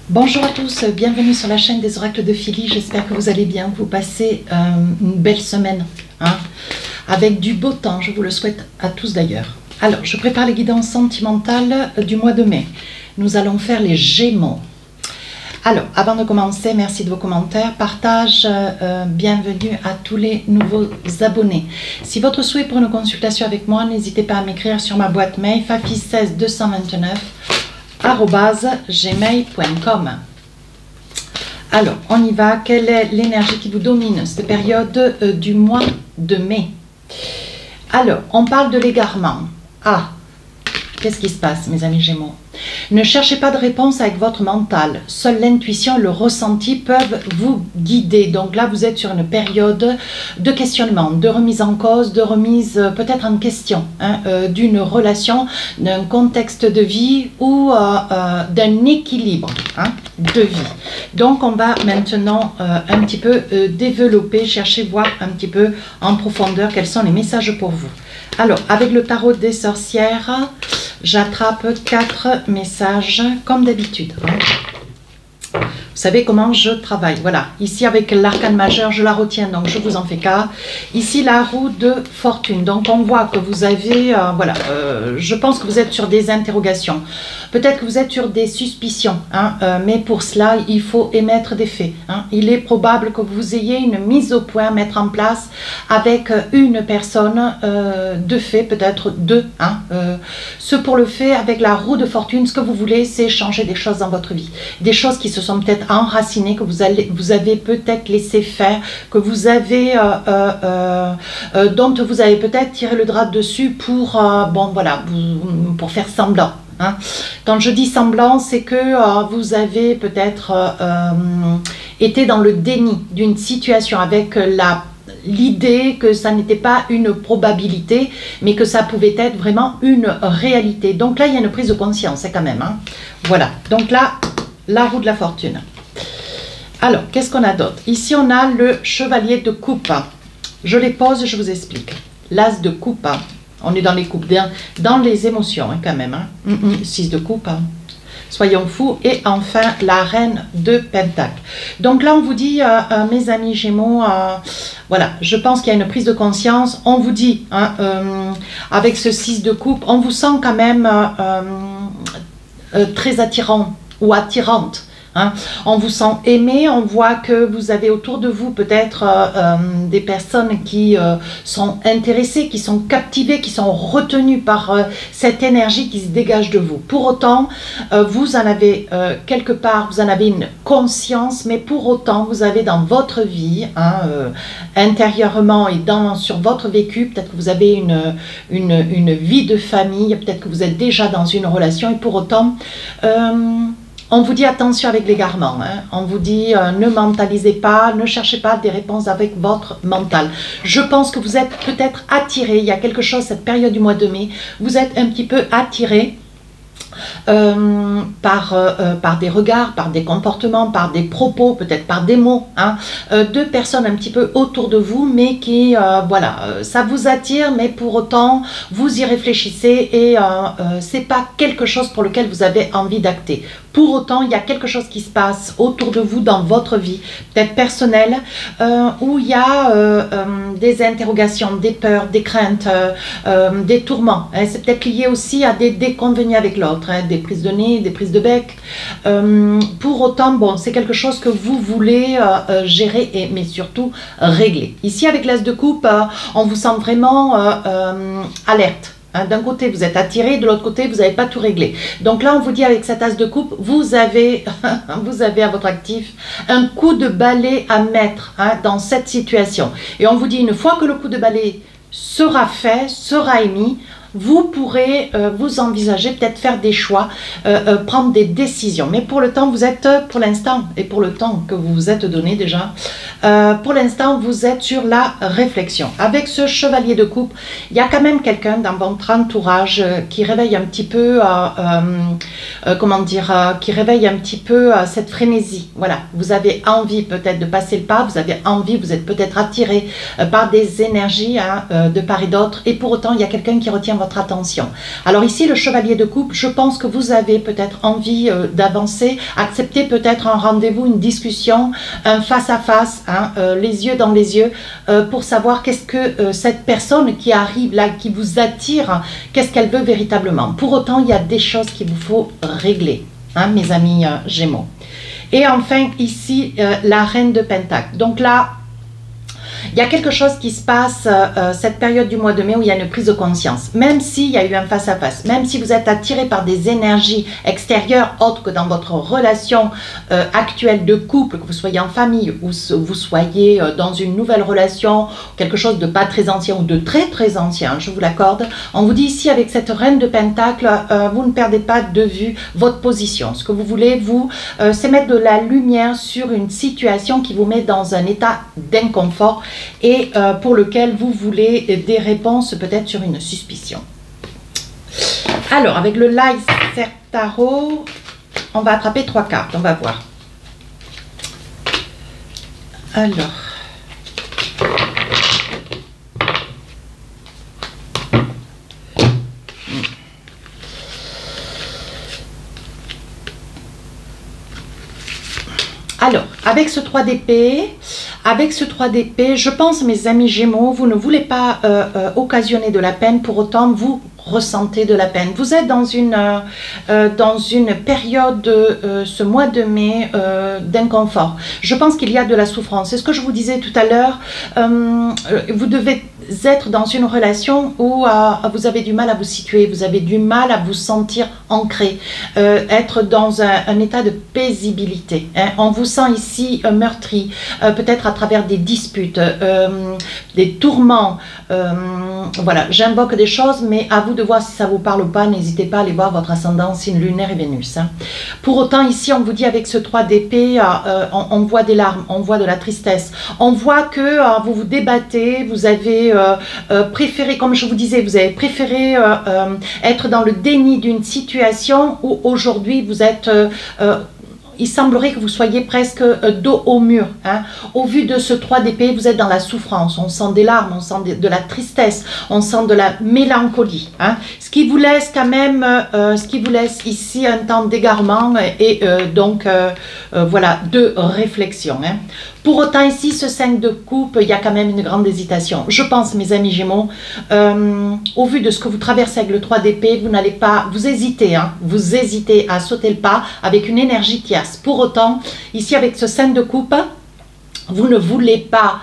Bonjour à tous, bienvenue sur la chaîne des oracles de Philly. J'espère que vous allez bien, que vous passez une belle semaine, avec du beau temps, je vous le souhaite à tous d'ailleurs. Alors, je prépare les guidances sentimentales du mois de mai. Nous allons faire les Gémeaux. Alors, avant de commencer, merci de vos commentaires, partage, bienvenue à tous les nouveaux abonnés. Si votre souhait pour une consultation avec moi, n'hésitez pas à m'écrire sur ma boîte mail fafi16 229@gmail.com. Alors, on y va. Quelle est l'énergie qui vous domine cette période du mois de mai? Alors, on parle de l'égarement. Ah, qu'est-ce qui se passe, mes amis Gémeaux? Ne cherchez pas de réponse avec votre mental. Seule l'intuition et le ressenti peuvent vous guider. Donc là, vous êtes sur une période de questionnement, de remise en cause, de remise peut-être en question d'une relation, d'un contexte de vie ou d'un équilibre de vie. Donc, on va maintenant un petit peu développer, chercher, voir un petit peu en profondeur quels sont les messages pour vous. Alors, avec le tarot des sorcières, j'attrape 4 messages comme d'habitude. Vous savez comment je travaille. Voilà, ici avec l'arcane majeur, je la retiens, donc je vous en fais cas. Ici, la roue de fortune. Donc, on voit que vous avez, voilà, je pense que vous êtes sur des interrogations. Peut-être que vous êtes sur des suspicions, mais pour cela, il faut émettre des faits. Il est probable que vous ayez une mise au point à mettre en place avec une personne de fait, peut-être deux. Ce pour le fait, avec la roue de fortune, ce que vous voulez, c'est changer des choses dans votre vie. Des choses qui se sont peut-être enracinées, que vous avez peut-être laissé faire, que vous avez, dont vous avez peut-être tiré le drap dessus pour, bon voilà, pour faire semblant. Quand je dis semblant, c'est que vous avez peut-être été dans le déni d'une situation avec l'idée que ça n'était pas une probabilité, mais que ça pouvait être vraiment une réalité. Donc là, il y a une prise de conscience quand même. Voilà, donc là, la roue de la fortune. Alors, qu'est-ce qu'on a d'autre? Ici, on a le chevalier de coupe. Je les pose, je vous explique. L'as de coupe. On est dans les coupes, dans les émotions quand même. 6 de coupe. Soyons fous. Et enfin, la reine de pentacle. Donc là, on vous dit, mes amis Gémeaux, voilà, je pense qu'il y a une prise de conscience. On vous dit, avec ce 6 de coupe, on vous sent quand même très attirant ou attirante. On vous sent aimé, on voit que vous avez autour de vous peut-être des personnes qui sont intéressées, qui sont captivées, qui sont retenues par cette énergie qui se dégage de vous. Pour autant, vous en avez quelque part, vous en avez une conscience, mais pour autant, vous avez dans votre vie, intérieurement et sur votre vécu, peut-être que vous avez une vie de famille, peut-être que vous êtes déjà dans une relation et pour autant... on vous dit attention avec l'égarement, on vous dit ne mentalisez pas, ne cherchez pas des réponses avec votre mental. Je pense que vous êtes peut-être attiré, il y a quelque chose, cette période du mois de mai, vous êtes un petit peu attiré par des regards, par des comportements, par des propos, peut-être par des mots, de personnes un petit peu autour de vous, mais qui, voilà, ça vous attire, mais pour autant, vous y réfléchissez et c'est pas quelque chose pour lequel vous avez envie d'acter. Pour autant, il y a quelque chose qui se passe autour de vous dans votre vie, peut-être personnelle, où il y a des interrogations, des peurs, des craintes, des tourments. C'est peut-être lié aussi à des déconvenus avec l'autre, des prises de nez, des prises de bec. Pour autant, bon, c'est quelque chose que vous voulez gérer, mais surtout régler. Ici, avec l'as de coupe, on vous sent vraiment alerte. D'un côté, vous êtes attiré, de l'autre côté, vous n'avez pas tout réglé. Donc là, on vous dit avec cette as de coupe, vous avez à votre actif un coup de balai à mettre dans cette situation. Et on vous dit, une fois que le coup de balai sera fait, sera émis, vous pourrez vous envisager peut-être faire des choix, prendre des décisions. Mais pour le temps, vous êtes, pour l'instant, et pour le temps que vous vous êtes donné déjà, pour l'instant, vous êtes sur la réflexion. Avec ce chevalier de coupe, il y a quand même quelqu'un dans votre entourage qui réveille un petit peu, comment dire, qui réveille un petit peu cette frénésie. Voilà, vous avez envie peut-être de passer le pas, vous avez envie, vous êtes peut-être attiré par des énergies de part et d'autre, et pour autant, il y a quelqu'un qui retient votre votre attention. Alors ici, le chevalier de coupe, je pense que vous avez peut-être envie d'avancer, accepter peut-être un rendez-vous, une discussion, un face-à-face, hein, les yeux dans les yeux, pour savoir qu'est-ce que cette personne qui arrive là, qui vous attire, qu'est-ce qu'elle veut véritablement. Pour autant, il y a des choses qu'il vous faut régler, hein, mes amis Gémeaux. Et enfin, ici, la reine de Pentacle. Donc là, il y a quelque chose qui se passe cette période du mois de mai où il y a une prise de conscience. Même s'il y a eu un face-à-face, même si vous êtes attiré par des énergies extérieures autres que dans votre relation actuelle de couple, que vous soyez en famille ou vous soyez dans une nouvelle relation, quelque chose de pas très ancien ou de très très ancien, je vous l'accorde. On vous dit ici avec cette reine de Pentacle, vous ne perdez pas de vue votre position. Ce que vous voulez, vous, c'est mettre de la lumière sur une situation qui vous met dans un état d'inconfort et pour lequel vous voulez des réponses peut-être sur une suspicion. Alors, avec le Lyser Tarot, on va attraper 3 cartes, on va voir. Alors... Alors, avec ce 3 d'épée, je pense, mes amis Gémeaux, vous ne voulez pas occasionner de la peine, pour autant vous ressentez de la peine. Vous êtes dans une période, ce mois de mai, d'inconfort. Je pense qu'il y a de la souffrance. C'est ce que je vous disais tout à l'heure. Vous devez être dans une relation où vous avez du mal à vous situer, vous avez du mal à vous sentir ancré, être dans un état de paisibilité. Hein. On vous sent ici meurtri, peut-être à travers des disputes, des tourments. Voilà, j'invoque des choses, mais à vous de voir si ça vous parle ou pas. N'hésitez pas à aller voir votre ascendant, signe lunaire et Vénus. Hein. Pour autant, ici, on vous dit avec ce 3 d'épée, on voit des larmes, on voit de la tristesse. On voit que vous vous débattez, vous avez préféré, comme je vous disais, vous avez préféré être dans le déni d'une situation où aujourd'hui vous êtes... il semblerait que vous soyez presque dos au mur. Hein. Au vu de ce 3 d'épée, vous et dans la souffrance. On sent des larmes, on sent de la tristesse, on sent de la mélancolie. Hein. Ce qui vous laisse quand même, ce qui vous laisse ici un temps d'égarement et donc voilà, de réflexion. Hein. Pour autant, ici, ce 5 de coupe, il y a quand même une grande hésitation. Je pense, mes amis Gémeaux, au vu de ce que vous traversez avec le 3 d'épée, vous n'allez pas, vous hésitez, hein, vous hésitez à sauter le pas avec une énergie tierce. Pour autant, ici, avec ce 5 de coupe, vous ne voulez pas,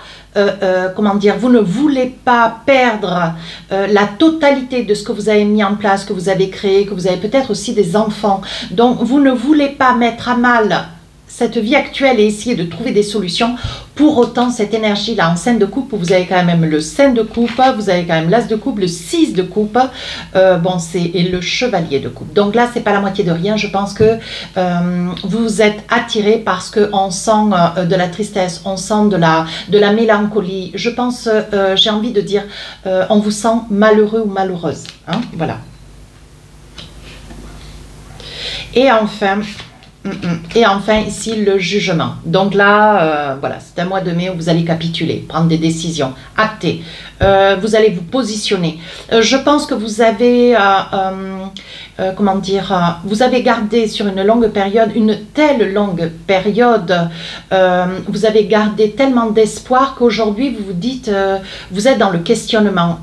comment dire, vous ne voulez pas perdre la totalité de ce que vous avez mis en place, que vous avez créé, que vous avez peut-être aussi des enfants. Donc, vous ne voulez pas mettre à mal cette vie actuelle et essayer de trouver des solutions. Pour autant, cette énergie-là en 5 de coupe, vous avez quand même le 5 de coupe, vous avez quand même l'as de coupe, le 6 de coupe, bon, et le chevalier de coupe. Donc là, c'est pas la moitié de rien. Je pense que vous êtes attiré parce qu'on sent de la tristesse, on sent de la mélancolie. Je pense, j'ai envie de dire, on vous sent malheureux ou malheureuse. Hein, voilà. Et enfin... Et enfin, ici, le jugement. Donc là, voilà, c'est un mois de mai où vous allez capituler, prendre des décisions, acter. Vous allez vous positionner. Je pense que vous avez, comment dire, vous avez gardé sur une longue période, une telle longue période, vous avez gardé tellement d'espoir qu'aujourd'hui, vous vous dites, vous êtes dans le questionnement.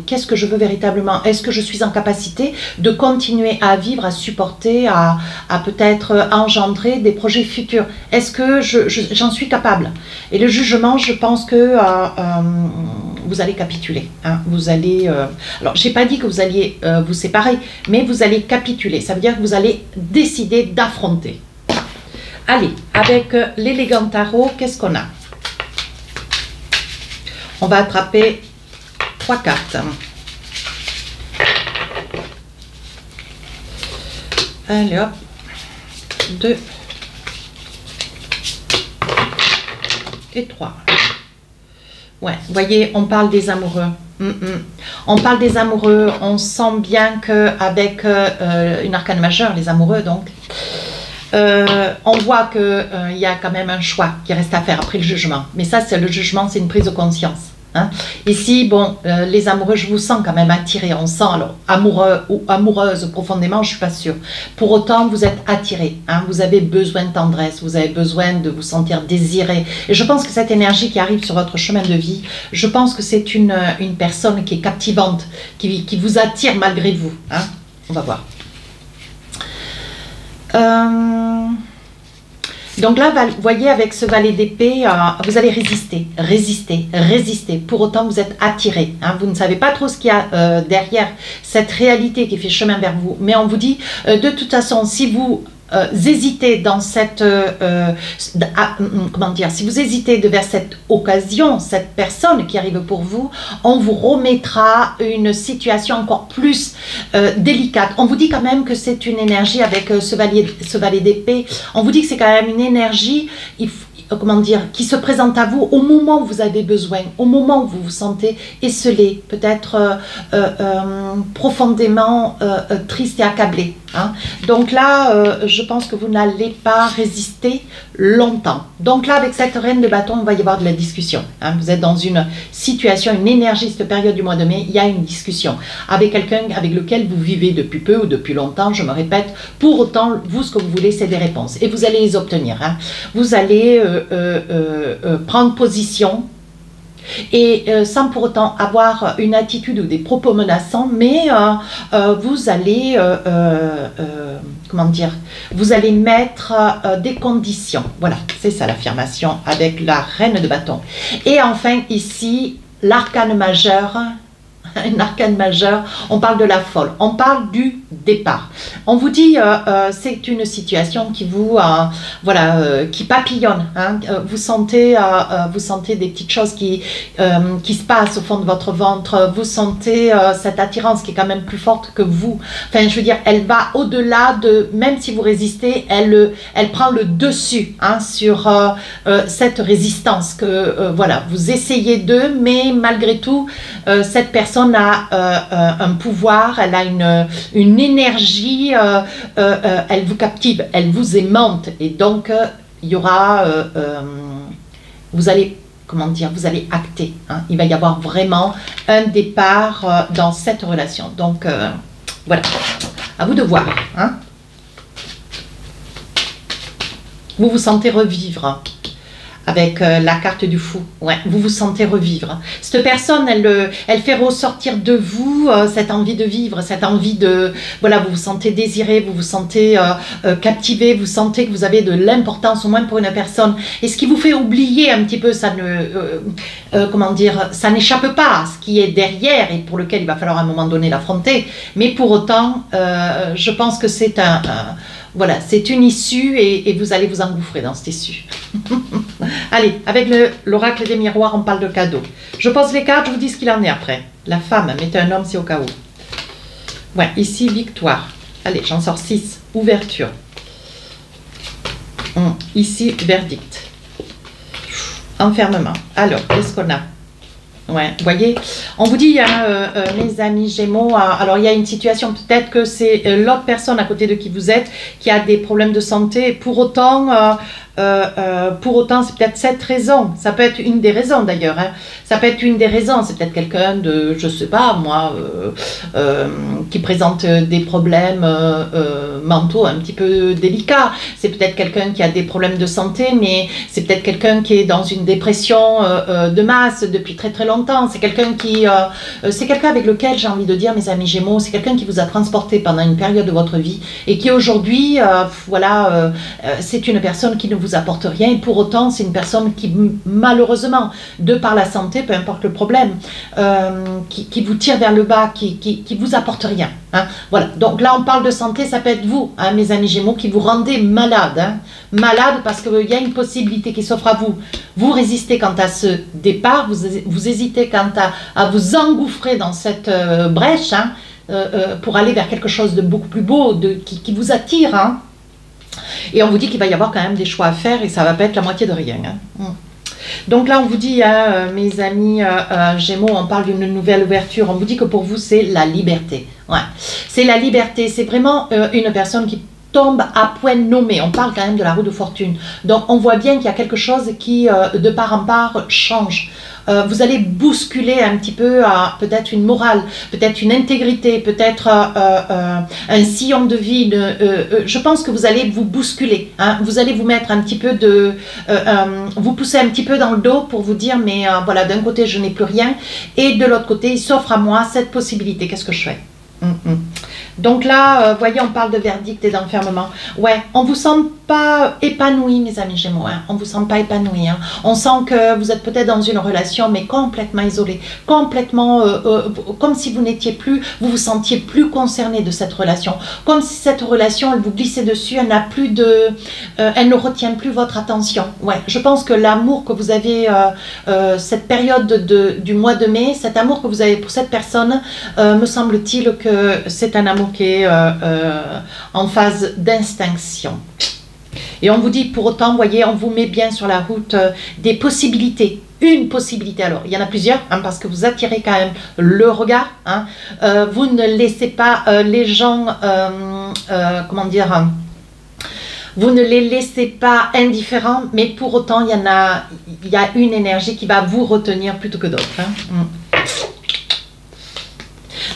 Qu'est-ce que je veux véritablement? Est-ce que je suis en capacité de continuer à vivre, à supporter, à peut-être engendrer des projets futurs? Est-ce que j'en suis capable? Et le jugement, je pense que vous allez capituler. Hein. Vous allez... alors, je n'ai pas dit que vous alliez vous séparer, mais vous allez capituler. Ça veut dire que vous allez décider d'affronter. Allez, avec l'élégant tarot, qu'est-ce qu'on a? On va attraper 3 cartes. Allez, hop. 2 et 3. Ouais, vous voyez, on parle des amoureux. On parle des amoureux, on sent bien qu'avec une arcane majeure, les amoureux donc, on voit qu'il y a quand même un choix qui reste à faire après le jugement. Mais ça, c'est le jugement, c'est une prise de conscience. Hein. Ici, bon, les amoureux, je vous sens quand même attirés. On sent, alors, amoureux ou amoureuse profondément, je suis pas sûre. Pour autant, vous êtes attirés. Hein. Vous avez besoin de tendresse, vous avez besoin de vous sentir désiré. Et je pense que cette énergie qui arrive sur votre chemin de vie, je pense que c'est une personne qui est captivante, qui vous attire malgré vous. Hein. On va voir. Donc là, vous voyez, avec ce valet d'épée, vous allez résister, résister, résister. Pour autant, vous êtes attiré. Hein, vous ne savez pas trop ce qu'il y a derrière cette réalité qui fait chemin vers vous. Mais on vous dit, de toute façon, si vous hésitez dans cette comment dire, si vous hésitez vers cette occasion, cette personne qui arrive pour vous, on vous remettra une situation encore plus délicate. On vous dit quand même que c'est une énergie avec ce valet d'épée. On vous dit que c'est quand même une énergie, comment dire, qui se présente à vous au moment où vous avez besoin, au moment où vous vous sentez esselé, peut-être profondément triste et accablé. Hein. Donc là, je pense que vous n'allez pas résister longtemps. Donc là, avec cette reine de bâton, il va y avoir de la discussion. Hein. Vous êtes dans une situation, une énergie, cette période du mois de mai, il y a une discussion avec quelqu'un avec lequel vous vivez depuis peu ou depuis longtemps, je me répète. Pour autant, vous, ce que vous voulez, c'est des réponses. Et vous allez les obtenir. Hein. Vous allez prendre position et sans pour autant avoir une attitude ou des propos menaçants, mais vous allez comment dire, vous allez mettre des conditions. Voilà, c'est ça l'affirmation avec la reine de bâton. Et enfin ici, l'arcane majeur. Un arcane majeur, on parle de la folle, on parle du départ. On vous dit, c'est une situation qui vous, voilà, qui papillonne. Hein. Vous sentez des petites choses qui se passent au fond de votre ventre. Vous sentez cette attirance qui est quand même plus forte que vous. Enfin, je veux dire, elle va au-delà de, même si vous résistez, elle prend le dessus hein, sur cette résistance que, voilà, vous essayez d'eux, mais malgré tout, cette personne a un pouvoir, elle a une énergie, elle vous captive, elle vous aimante et donc il y aura, vous allez, comment dire, vous allez acter, hein, il va y avoir vraiment un départ dans cette relation. Donc voilà, à vous de voir. Hein. Vous vous sentez revivre avec la carte du fou, ouais, vous vous sentez revivre. Cette personne, elle fait ressortir de vous cette envie de vivre, cette envie de, voilà, vous vous sentez désiré, vous vous sentez captivé, vous sentez que vous avez de l'importance au moins pour une personne. Et ce qui vous fait oublier un petit peu, ça ne, comment dire, ça n'échappe pas à ce qui est derrière et pour lequel il va falloir à un moment donné l'affronter. Mais pour autant, je pense que c'est voilà, c'est une issue et vous allez vous engouffrer dans cette issue. Allez, avec l'oracle des miroirs, on parle de cadeau. Je pose les cartes, je vous dis ce qu'il en est après. La femme, mettez un homme, c'est au cas où. Ouais, ici, victoire. Allez, j'en sors 6. Ouverture. Ici, verdict. Enfermement. Alors, qu'est-ce qu'on a? Ouais, vous voyez, on vous dit, hein, mes amis Gémeaux, alors il y a une situation, peut-être que c'est l'autre personne à côté de qui vous êtes qui a des problèmes de santé, et pour autant, c'est peut-être cette raison, ça peut être une des raisons d'ailleurs, hein. Ça peut être une des raisons, c'est peut-être quelqu'un de, je sais pas moi, qui présente des problèmes mentaux un petit peu délicats, c'est peut-être quelqu'un qui a des problèmes de santé, mais c'est peut-être quelqu'un qui est dans une dépression de masse depuis très très longtemps, c'est quelqu'un qui, c'est quelqu'un avec lequel j'ai envie de dire, mes amis Gémeaux, c'est quelqu'un qui vous a transporté pendant une période de votre vie et qui aujourd'hui, voilà, c'est une personne qui ne vous apporte rien et pour autant c'est une personne qui malheureusement de par la santé, peu importe le problème, qui vous tire vers le bas, qui vous apporte rien, hein. Voilà, donc là on parle de santé, ça peut être vous, hein, mes amis Gémeaux, qui vous rendez malade, hein. Malade parce qu'il y a une possibilité qui s'offre à vous. Vous résistez quant à ce départ, vous hésitez quant à vous engouffrer dans cette brèche, hein, pour aller vers quelque chose de beaucoup plus beau, qui vous attire, hein. Et on vous dit qu'il va y avoir quand même des choix à faire et ça va pas être la moitié de rien, hein. Donc là on vous dit, hein, mes amis Gémeaux, on parle d'une nouvelle ouverture, on vous dit que pour vous c'est la liberté, ouais. C'est la liberté, c'est vraiment une personne qui tombe à point nommé, on parle quand même de la roue de fortune, donc on voit bien qu'il y a quelque chose qui de part en part change. vous allez bousculer un petit peu peut-être une morale, peut-être une intégrité, peut-être un sillon de vie. Je pense que vous allez vous bousculer, hein, vous allez vous mettre un petit peu vous pousser un petit peu dans le dos pour vous dire, mais voilà, d'un côté je n'ai plus rien, et de l'autre côté il s'offre à moi cette possibilité, qu'est-ce que je fais? Donc là, voyez, on parle de verdict et d'enfermement. Ouais, on vous sent pas épanoui, mes amis Gémeaux. Hein. On vous sent pas épanoui. Hein. On sent que vous êtes peut-être dans une relation, mais complètement isolé, complètement comme si vous n'étiez plus, vous vous sentiez plus concerné de cette relation, comme si cette relation, elle vous glissait dessus, elle n'a plus de, elle ne retient plus votre attention. Ouais, je pense que l'amour que vous avez, cette période du mois de mai, cet amour que vous avez pour cette personne, me semble-t-il que c'est un amour qui est en phase d'extinction. Et on vous dit pour autant, voyez, on vous met bien sur la route des possibilités. Une possibilité, alors il y en a plusieurs, hein, parce que vous attirez quand même le regard. Hein. Vous ne laissez pas les gens, comment dire, vous ne les laissez pas indifférents, mais pour autant il y a une énergie qui va vous retenir plutôt que d'autres. Hein.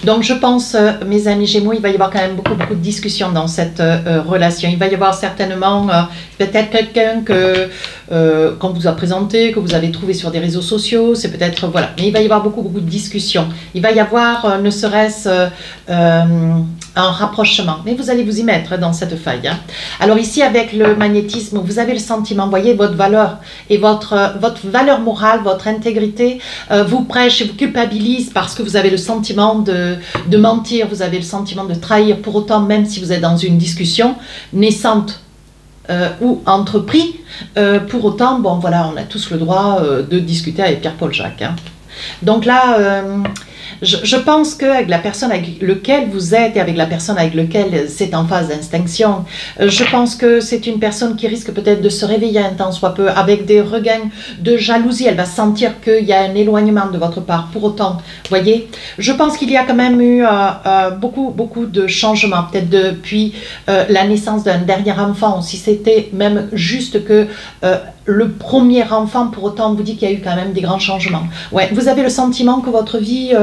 Donc je pense, mes amis Gémeaux, il va y avoir quand même beaucoup de discussions dans cette relation. Il va y avoir certainement peut-être quelqu'un qu'on vous a présenté, que vous avez trouvé sur des réseaux sociaux, c'est peut-être, voilà. Mais il va y avoir beaucoup de discussions. Il va y avoir, ne serait-ce un rapprochement. Mais vous allez vous y mettre dans cette faille. Hein. Alors ici, avec le magnétisme, vous avez le sentiment, voyez, votre valeur et votre valeur morale, votre intégrité, vous prêche et vous culpabilise parce que vous avez le sentiment de mentir, vous avez le sentiment de trahir. Pour autant, même si vous êtes dans une discussion naissante ou entreprise, pour autant, bon voilà, on a tous le droit de discuter avec Pierre-Paul Jacques. Hein. Donc là, je pense qu'avec la personne avec laquelle vous êtes et avec la personne avec laquelle c'est en phase d'extinction, je pense que c'est une personne qui risque peut-être de se réveiller un temps soit peu avec des regains de jalousie. Elle va sentir qu'il y a un éloignement de votre part. Pour autant, voyez, je pense qu'il y a quand même eu beaucoup de changements, peut-être depuis la naissance d'un dernier enfant, si c'était même juste que le premier enfant, pour autant, on vous dit qu'il y a eu quand même des grands changements. Ouais, vous avez le sentiment que votre vie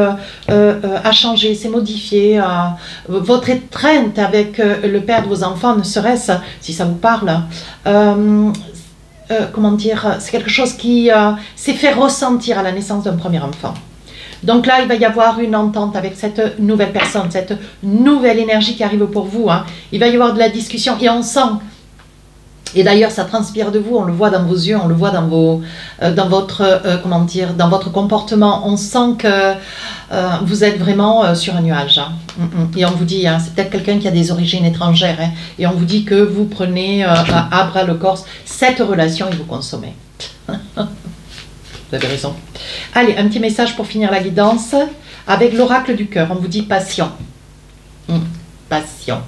a changé, s'est modifiée. Votre étreinte avec le père de vos enfants, ne serait-ce, si ça vous parle, comment dire, c'est quelque chose qui s'est fait ressentir à la naissance d'un premier enfant. Donc là, il va y avoir une entente avec cette nouvelle personne, cette nouvelle énergie qui arrive pour vous. Hein. Il va y avoir de la discussion et on sent. Et d'ailleurs, ça transpire de vous, on le voit dans vos yeux, on le voit dans comment dire, dans votre comportement. On sent que vous êtes vraiment sur un nuage. Hein. Et on vous dit, hein, c'est peut-être quelqu'un qui a des origines étrangères. Hein, et on vous dit que vous prenez à bras le corps cette relation et vous consommez. Vous avez raison. Allez, un petit message pour finir la guidance. Avec l'oracle du cœur, on vous dit passion. Passion.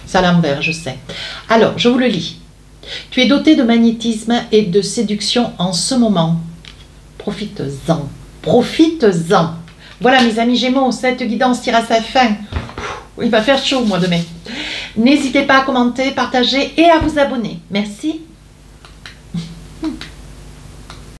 C'est à l'envers, je sais. Alors, je vous le lis. Tu es doté de magnétisme et de séduction en ce moment. Profites-en. Profites-en. Voilà mes amis Gémeaux, cette guidance tire à sa fin. Il va faire chaud au mois de mai. N'hésitez pas à commenter, partager et à vous abonner. Merci.